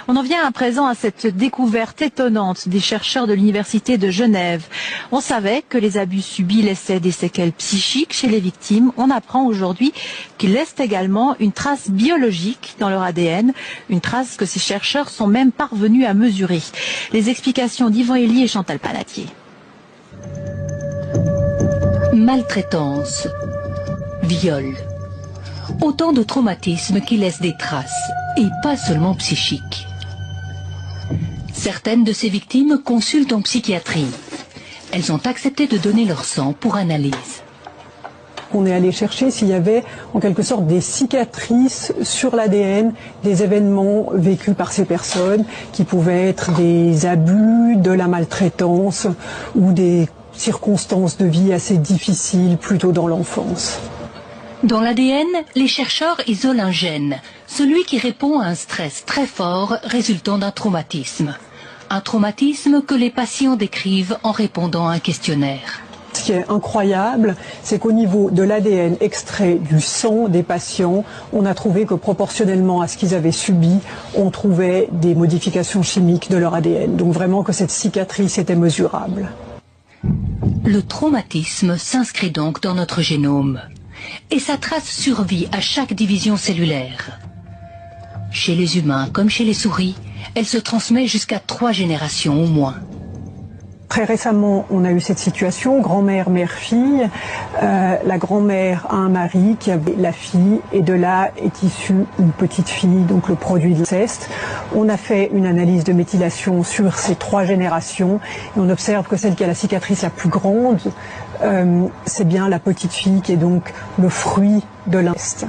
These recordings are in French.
On en vient à présent à cette découverte étonnante des chercheurs de l'Université de Genève. On savait que les abus subis laissaient des séquelles psychiques chez les victimes. On apprend aujourd'hui qu'ils laissent également une trace biologique dans leur ADN, une trace que ces chercheurs sont même parvenus à mesurer. Les explications d'Yvan Elie et Chantal Panatier. Maltraitance, viol, autant de traumatismes qui laissent des traces, et pas seulement psychiques. Certaines de ces victimes consultent en psychiatrie. Elles ont accepté de donner leur sang pour analyse. On est allé chercher s'il y avait en quelque sorte des cicatrices sur l'ADN des événements vécus par ces personnes, qui pouvaient être des abus, de la maltraitance ou des circonstances de vie assez difficiles plutôt dans l'enfance. Dans l'ADN, les chercheurs isolent un gène, celui qui répond à un stress très fort résultant d'un traumatisme. Un traumatisme que les patients décrivent en répondant à un questionnaire. Ce qui est incroyable, c'est qu'au niveau de l'ADN extrait du sang des patients, on a trouvé que proportionnellement à ce qu'ils avaient subi, on trouvait des modifications chimiques de leur ADN. Donc vraiment que cette cicatrice était mesurable. Le traumatisme s'inscrit donc dans notre génome. Et sa trace survit à chaque division cellulaire. Chez les humains comme chez les souris, elle se transmet jusqu'à 3 générations au moins. Très récemment, on a eu cette situation, grand-mère, mère-fille. La grand-mère a un mari qui avait la fille, et de là est issue une petite fille, donc le produit de l'inceste. On a fait une analyse de méthylation sur ces 3 générations, et on observe que celle qui a la cicatrice la plus grande, c'est bien la petite fille qui est donc le fruit de l'inceste.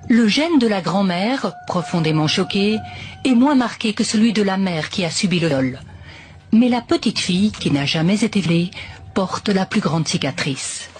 Le gène de la grand-mère, profondément choquée, est moins marqué que celui de la mère qui a subi le viol. Mais la petite fille, qui n'a jamais été violée, porte la plus grande cicatrice.